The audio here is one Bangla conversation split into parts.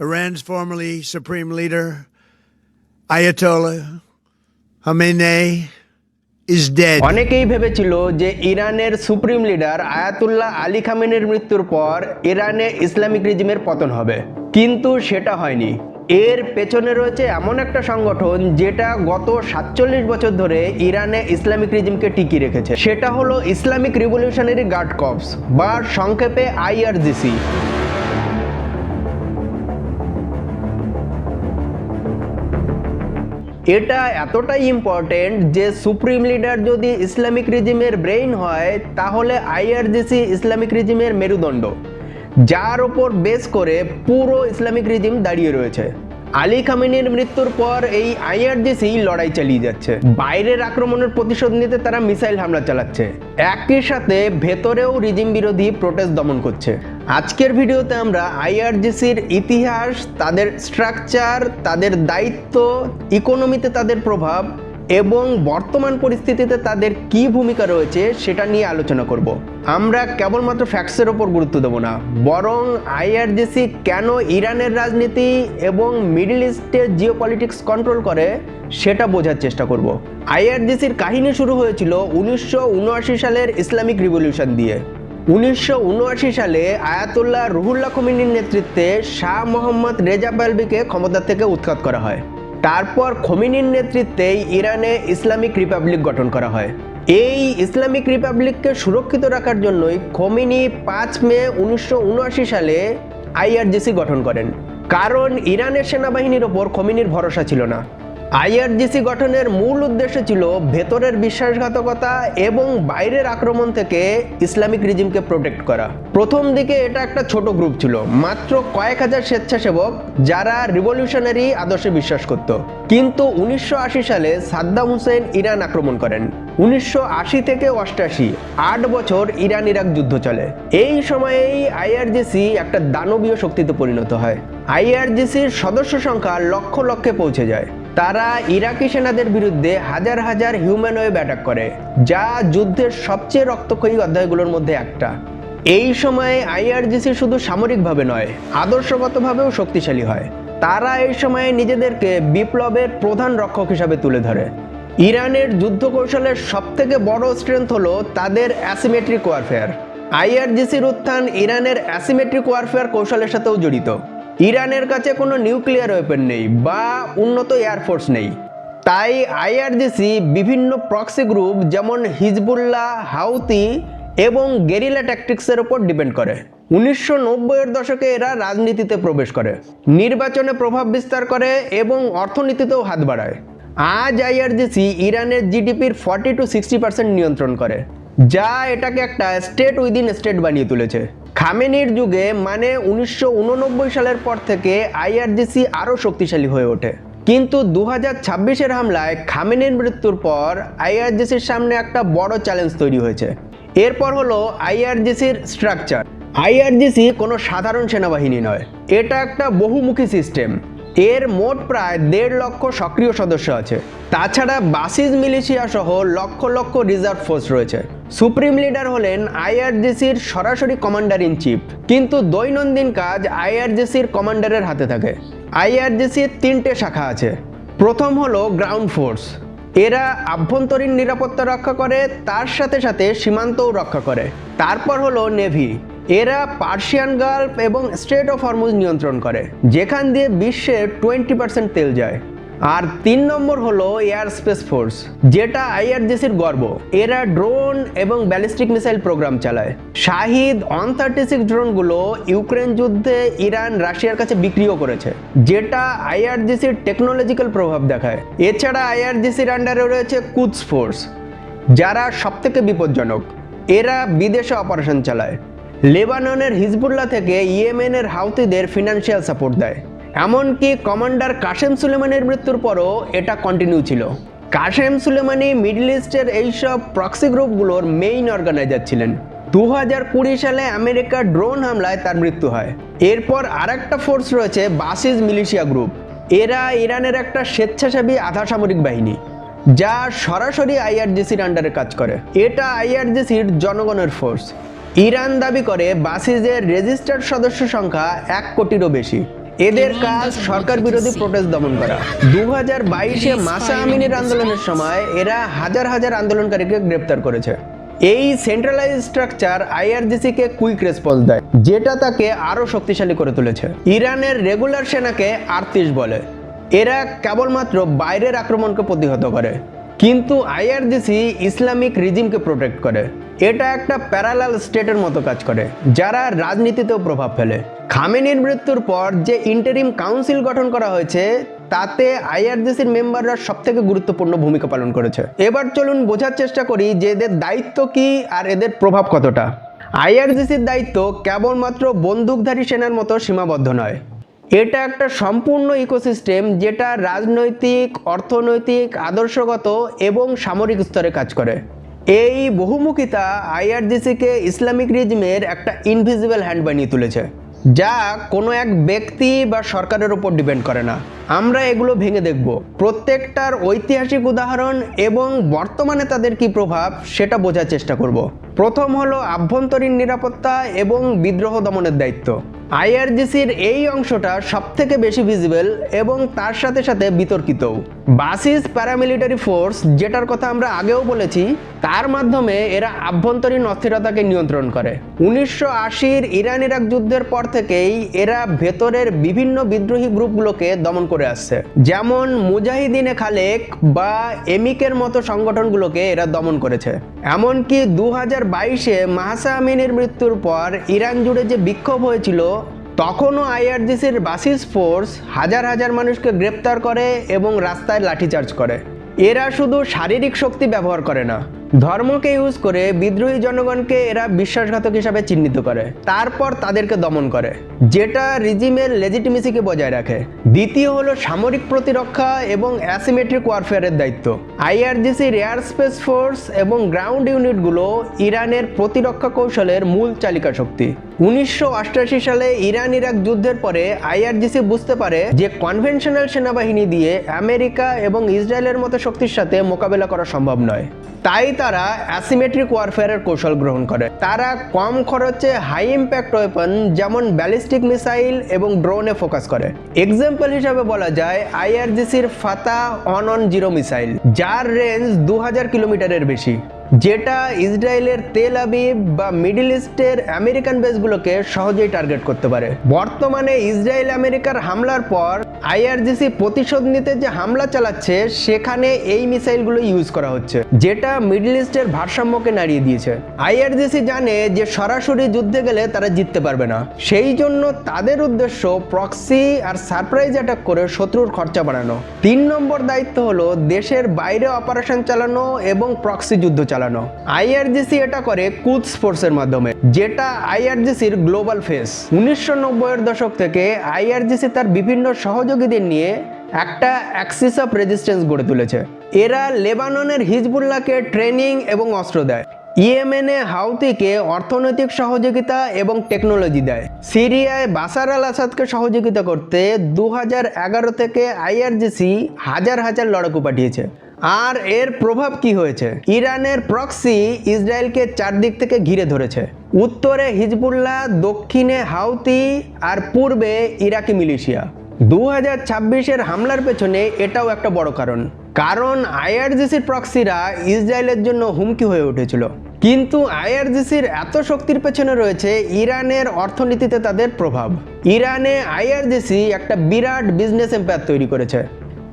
Iran's formerly supreme leader, Ayatollah Khamenei, is dead. অনেকেই ভেবেছিল যে ইরানের সুপ্রিম লিডার আয়াতুল্লাহ আলী খামেনির মৃত্যুর পর ইরানে ইসলামিক রিজিমের পতন হবে, কিন্তু সেটা হয়নি। এর পেছনে রয়েছে এমন একটা সংগঠন যেটা গত 47 বছর ধরে ইরানে ইসলামিক রিজিমকে টিকিয়ে রেখেছে। সেটা হলো ইসলামিক রিভলিউশনারি গার্ড কর্পস বা সংক্ষেপে আইআরজিসি। এটা এতটাই ইম্পর্টেন্ট যে সুপ্রিম লিডার যদি ইসলামিক রিজিমের ব্রেইন হয়, তাহলে আইআরজিসি ইসলামিক রিজিমের মেরুদণ্ড, যার ওপর বেস করে পুরো ইসলামিক রিজিম দাঁড়িয়ে রয়েছে। আলী খামেনির মৃত্যুর পর এই আইআরজিসি লড়াই চালিয়ে যাচ্ছে। বাইরের আক্রমণের প্রতিশোধ নিতে তারা মিসাইল হামলা চালাচ্ছে, একই সাথে ভেতরেও রিজিম বিরোধী প্রোটেস্ট দমন করছে। আজকের ভিডিওতে আমরা আইআরজিসির ইতিহাস, তাদের স্ট্রাকচার, তাদের দায়িত্ব, ইকোনমিতে তাদের প্রভাব এবং বর্তমান পরিস্থিতিতে তাদের কি ভূমিকা রয়েছে সেটা নিয়ে আলোচনা করব। আমরা কেবলমাত্র ফ্যাক্টসের ওপর গুরুত্ব দেব না, বরং আইআরজিসি কেন ইরানের রাজনীতি এবং মিডল ইস্টের জিওপলিটিক্স কন্ট্রোল করে সেটা বোঝার চেষ্টা করব। আইআরজিসির কাহিনী শুরু হয়েছিল 1979 সালের ইসলামিক রিভলিউশন দিয়ে। 1979 সালে আয়াতুল্লাহ রুহুল্লাহ খোমেনির নেতৃত্বে শাহ মোহাম্মদ রেজা পাহলভিকে ক্ষমতা থেকে উৎখাত করা হয়। তারপর খোমেনির নেতৃত্বেই ইরানে ইসলামিক রিপাবলিক গঠন করা হয়। এই ইসলামিক রিপাবলিককে সুরক্ষিত রাখার জন্যই খোমেনি 5 মে 1979 সালে আইআরজিসি গঠন করেন, কারণ ইরানের সেনাবাহিনীর ওপর খোমেনির ভরসা ছিল না। আইআরজিসি গঠনের মূল উদ্দেশ্য ছিল ভেতরের বিশ্বাসঘাতকতা এবং বাইরের আক্রমণ থেকে ইসলামিক রিজিমকে প্রোটেক্ট করা। প্রথম দিকে এটা একটা ছোট গ্রুপ ছিল, মাত্র কয়েক হাজার স্বেচ্ছাসেবক যারা রিভলিউশনারি আদর্শে বিশ্বাস করত। কিন্তু 1980 সালে সাদ্দাম হুসেন ইরান আক্রমণ করেন। 1980 থেকে 88 8 বছর ইরান ইরাক যুদ্ধ চলে। এই সময়েই আইআরজিসি একটা দানবীয় শক্তিতে পরিণত হয়। আইআরজিসির সদস্য সংখ্যা লক্ষ লক্ষে পৌঁছে যায়। তারা ইরাকি সেনাদের বিরুদ্ধে হাজার হাজার হিউম্যান ওয়েভ অ্যাটাক করে, যা যুদ্ধের সবচেয়ে রক্তক্ষয়ী অধ্যায়গুলোর মধ্যে একটা। এই সময়ে আইআরজিসি শুধু সামরিকভাবে নয়, আদর্শগতভাবেও শক্তিশালী হয়। তারা এই সময়ে নিজেদেরকে বিপ্লবের প্রধান রক্ষক হিসাবে তুলে ধরে। ইরানের যুদ্ধ কৌশলের সবথেকে বড় স্ট্রেংথ হলো তাদের অ্যাসিমেট্রিক ওয়ারফেয়ার। আইআরজিসির উত্থান ইরানের অ্যাসিমেট্রিক ওয়ারফেয়ার কৌশলের সাথেও জড়িত। ইরানের কাছে কোনো নিউক্লিয়ার ওয়েপন নেই বা উন্নত এয়ারফোর্স নেই, তাই আইআরজিসি বিভিন্ন প্রক্সি গ্রুপ যেমন হিজবুল্লাহ, হাউতি এবং গেরিলা ট্যাকটিক্সের উপর ডিপেন্ড করে। 1990-এর দশকে এরা রাজনীতিতে প্রবেশ করে, নির্বাচনে প্রভাব বিস্তার করে এবং অর্থনীতিতেও হাত বাড়ায়। আজ আইআরজিসি ইরানের জিডিপির 40-60% নিয়ন্ত্রণ করে, যা এটাকে একটা স্টেট উইদিন স্টেট বানিয়ে তুলেছে। খামেনির যুগে মানে 1989 সালের পর থেকে আইআরজিসি আরও শক্তিশালী হয়ে ওঠে। কিন্তু 2026-এর হামলায় খামেনির মৃত্যুর পর আইআরজিসির সামনে একটা বড় চ্যালেঞ্জ তৈরি হয়েছে। এরপর হলো আইআরজিসির স্ট্রাকচার। আইআরজিসি কোনো সাধারণ সেনাবাহিনী নয়, এটা একটা বহুমুখী সিস্টেম। এর মোট প্রায় 1.5 লক্ষ সক্রিয় সদস্য আছে। তাছাড়া বাসিজ মিলিশিয়া সহ লক্ষ লক্ষ রিজার্ভ ফোর্স রয়েছে। সুপ্রিম লিডার হলেন আইআরজিসির সরাসরি কমান্ডার ইন চিফ, কিন্তু দৈনন্দিন কাজ আইআরজিসির কমান্ডারের হাতে থাকে। আইআরজিসির 3টে শাখা আছে। প্রথম হলো গ্রাউন্ড ফোর্স। এরা আভ্যন্তরীণ নিরাপত্তা রক্ষা করে, তার সাথে সাথে সীমান্তও রক্ষা করে। তারপর হলো নেভি। এরা পার্সিয়ান গালফ এবং স্ট্রেট অফ হরমুজ নিয়ন্ত্রণ করে, যেখান দিয়ে বিশ্বের 20% তেল যায়। আর 3 নম্বর হলো এয়ার স্পেস ফোর্স, যেটা আইআরজিসির গর্ব। এরা ড্রোন এবং ব্যালিস্টিক মিসাইল প্রোগ্রাম চালায়। শাহিদ 136 ড্রোনগুলো ইউক্রেন যুদ্ধে ইরান রাশিয়ার কাছে বিক্রিও করেছে, যেটা আইআরজিসির টেকনোলজিক্যাল প্রভাব দেখায়। এছাড়া আইআরজিসির আন্ডারে রয়েছে কুদস ফোর্স, যারা সবথেকে বিপজ্জনক। এরা বিদেশে অপারেশন চালায়। লেবাননের হিজবুল্লাহ থেকে ইয়েমেনের হাউতিদের ফিনান্সিয়াল সাপোর্ট দেয়। এমনকি কমান্ডার কাসেম সুলেমানির মৃত্যুর পরও এটা কন্টিনিউ ছিল। কাসেম সুলেমানি মিডল ইস্টের এইসব প্রক্সি গ্রুপগুলোর মেইন অর্গানাইজার ছিলেন। 2020 সালে আমেরিকার ড্রোন হামলায় তার মৃত্যু হয়। এরপর আরেকটা ফোর্স রয়েছে বাসিজ মিলিশিয়া গ্রুপ। এরা ইরানের একটা স্বেচ্ছাসেবী আধা সামরিক বাহিনী, যা সরাসরি আইআরজিসির আন্ডারে কাজ করে। এটা আইআরজিসির জনগণের ফোর্স। ইরান দাবি করে বাসিজের রেজিস্টার্ড সদস্য সংখ্যা 1 কোটিরও বেশি। এদের কাজ সরকার বিরোধী প্রোটেস্ট দমন করা। 2022-এ মাসা আমিনের আন্দোলনের সময় এরা হাজার হাজার আন্দোলনকারীকে গ্রেপ্তার করেছে। এই সেন্ট্রালাইজ স্ট্রাকচার আইআরজিসিকে কুইক রেসপন্স দেয়, যেটা তাকে আরও শক্তিশালী করে তুলেছে। ইরানের রেগুলার সেনাকে আরতিশ বলে। এরা কেবলমাত্র বাইরের আক্রমণকে প্রতিহত করে, কিন্তু আইআরজিসি ইসলামিক রিজিমকে প্রোটেক্ট করে। এটা একটা প্যারালাল স্টেটের মতো কাজ করে, যারা রাজনীতিতেও প্রভাব ফেলে। খামেনির মৃত্যুর পর যে ইন্টারিম কাউন্সিল গঠন করা হয়েছে, তাতে আইআরজিসির মেম্বাররা সবথেকে গুরুত্বপূর্ণ ভূমিকা পালন করেছে। এবার চলুন বোঝার চেষ্টা করি যে এদের দায়িত্ব কি আর এদের প্রভাব কতটা। আইআরজিসির দায়িত্ব কেবলমাত্র বন্দুকধারী সেনার মতো সীমাবদ্ধ নয়। এটা একটা সম্পূর্ণ ইকোসিস্টেম, যেটা রাজনৈতিক, অর্থনৈতিক, আদর্শগত এবং সামরিক স্তরে কাজ করে। এই বহুমুখিতা আইআরজিসিকে ইসলামিক রিজিমের একটা ইনভিজিবল হ্যান্ড বানিয়ে তুলেছে, যা কোনো এক ব্যক্তি বা সরকারের উপর ডিপেন্ড করে না। আমরা এগুলো ভেঙে দেখব, প্রত্যেকটার ঐতিহাসিক উদাহরণ এবং বর্তমানে তাদের কি প্রভাব সেটা বোঝার চেষ্টা করব। প্রথম হলো আভ্যন্তরীণ নিরাপত্তা এবং বিদ্রোহ দমনের দায়িত্ব। আইআরজিসির এই অংশটা সবথেকে বেশি ভিজিবল এবং তার সাথে সাথে বিতর্কিতও। বাসিস প্যারামিলিটারি ফোর্স, যেটার কথা আমরা আগেও বলেছি, তার মাধ্যমে এরা আভ্যন্তরীণ অস্থিরতাকে নিয়ন্ত্রণ করে। 1980-র ইরান ইরাক যুদ্ধের পর থেকেই এরা ভেতরের বিভিন্ন বিদ্রোহী গ্রুপগুলোকে দমন করে আসছে, যেমন মুজাহিদিনে খালেক বা এমিকের মতো সংগঠনগুলোকে এরা দমন করেছে। এমনকি 2022-এ মাহসা আমিনের মৃত্যুর পর ইরান জুড়ে যে বিক্ষোভ হয়েছিল, তখনও আইআরজিসির বাসিস ফোর্স হাজার হাজার মানুষকে গ্রেপ্তার করে এবং রাস্তায় লাঠিচার্জ করে। এরা শুধু শারীরিক শক্তি ব্যবহার করে না, ধর্মকে ইউজ করে বিদ্রোহী জনগণকে এরা বিশ্বাসঘাতক হিসাবে চিহ্নিত করে, তারপর তাদেরকে দমন করে, যেটা রিজিমের লেজিটিমেসিকে বজায় রাখে। দ্বিতীয় হলো সামরিক প্রতিরক্ষা এবং অ্যাসিমেট্রিক ওয়ারফেয়ারের দায়িত্ব। আইআরজিসির এয়ার স্পেস ফোর্স এবং গ্রাউন্ড ইউনিটগুলো ইরানের প্রতিরক্ষা কৌশলের মূল চালিকা শক্তি। 1988 সালে ইরান ইরাক যুদ্ধের পরে আইআরজিসি বুঝতে পারে যে কনভেনশনাল সেনাবাহিনী দিয়ে আমেরিকা এবং ইসরায়েলের মতো শক্তির সাথে মোকাবেলা করা সম্ভব নয়। তাই তারা অ্যাসিমেট্রিক ওয়ারফেয়ারের কৌশল গ্রহণ করে। তারা কম খরচে হাই ইম্প্যাক্ট ওয়েপন যেমন ব্যালিস্টিক মিসাইল এবং ড্রোনে ফোকাস করে। এক্সাম্পল হিসাবে বলা যায় আইআরজিসির ফাতা 110 মিসাইল, যার রেঞ্জ 2000 কিলোমিটারের বেশি, যেটা ইসরায়েলের তেল আবিব বা মিডল ইস্টের আমেরিকান বেসগুলোকে সহজেই টার্গেট করতে পারে। বর্তমানে ইসরায়েল আমেরিকার হামলার পর আইআরজিসি প্রতিশোধ নিতে যে হামলা চালাচ্ছে, সেখানে এই মিসাইলগুলো ইউজ করা হচ্ছে, যেটা মিডল ইস্টের ভারসাম্যকে নাড়িয়ে দিয়েছে। আইআরজিসি জানে যে সরাসরি যুদ্ধে গেলে তারা জিততে পারবে না, সেই জন্য তাদের উদ্দেশ্য প্রক্সি আর সারপ্রাইজ অ্যাটাক করে শত্রুর খরচা বাড়ানো। 3 নম্বর দায়িত্ব হলো দেশের বাইরে অপারেশন চালানো এবং প্রক্সি যুদ্ধ চালানো। আইআরজিসি এটা করে কুদস ফোর্সের মাধ্যমে, যেটা আইআরজিসির গ্লোবাল ফেস। 1990-এর দশক থেকে আইআরজিসি তার বিভিন্ন সহযোগীদের নিয়ে একটা অ্যাক্সিস অফ রেজিস্ট্যান্স গড়ে তুলেছে। এরা লেবাননের হিজবুল্লাহকে ট্রেনিং এবং অস্ত্র দেয়, ইয়েমেনে হাউতিকে অর্থনৈতিক সহযোগিতা এবং টেকনোলজি দেয়, সিরিয়ায় বাশার আল আসাদকে সহযোগিতা করতে 2011 থেকে আইআরজিসি হাজার হাজার লড়াকু পাঠিয়েছে। আর এর প্রভাব কি হয়েছে? ইরানের প্রক্সি ইসরায়েলকে চারদিক থেকে ঘিরে ধরেছে। উত্তরে হিজবুল্লাহ, দক্ষিণে হাউতি আর পূর্বে ইরাকি মিলিশিয়া। 2026-এর হামলার পেছনে এটাও একটা বড় কারণ আইআরজিসির প্রক্সিরা ইসরায়েলের জন্য হুমকি হয়ে উঠেছিল। কিন্তু আইআরজিসির এত শক্তির পেছনে রয়েছে ইরানের অর্থনীতিতে তাদের প্রভাব। ইরানে আইআরজিসি একটা বিরাট বিজনেস এম্পায়ার তৈরি করেছে।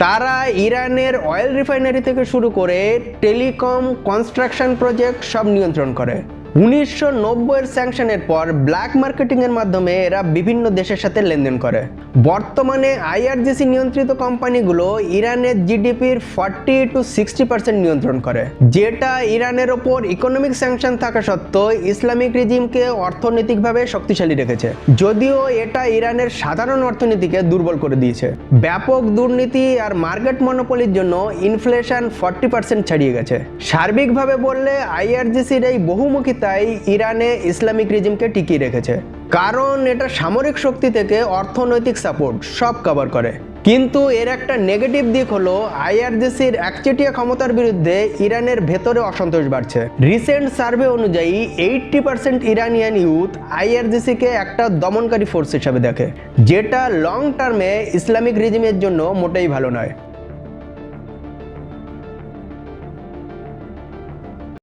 তারা ইরানের অয়েল রিফাইনারি থেকে শুরু করে টেলিকম, কনস্ট্রাকশন প্রজেক্ট সব নিয়ন্ত্রণ করে। 1990-এর স্যাংশনের পর ব্ল্যাক মার্কেটিংয়ের মাধ্যমে এরা বিভিন্ন দেশের সাথে লেনদেন করে। বর্তমানে আইআরজিসি নিয়ন্ত্রিত কোম্পানিগুলো ইরানের জিডিপির 40 to 60% নিয়ন্ত্রণ করে, যেটা ইরানের ওপর ইকোনমিক স্যাংশন থাকা সত্ত্বেও ইসলামিক রিজিমকে অর্থনৈতিকভাবে শক্তিশালী রেখেছে, যদিও এটা ইরানের সাধারণ অর্থনীতিকে দুর্বল করে দিয়েছে। ব্যাপক দুর্নীতি আর মার্কেট মনোপলির জন্য ইনফ্লেশন 40% ছাড়িয়ে গেছে। সার্বিকভাবে বললে আইআরজিসির এই বহুমুখী তাই ইরানে ইসলামিক রিজিমকে টিকিয়ে রেখেছে, কারণ এটা সামরিক শক্তি থেকে অর্থনৈতিক সাপোর্ট সব কভার করে। কিন্তু এর একটা নেগেটিভ দিক হলো আইআরজিসির একচেটিয়া ক্ষমতার বিরুদ্ধে ইরানের ভেতরে অসন্তোষ বাড়ছে। রিসেন্ট সার্ভে অনুযায়ী 80% ইরানিয়ান ইউথ আইআরজিসিকে একটা দমনকারী ফোর্স হিসাবে দেখে, যেটা লং টার্মে ইসলামিক রিজিমের জন্য মোটেই ভালো নয়।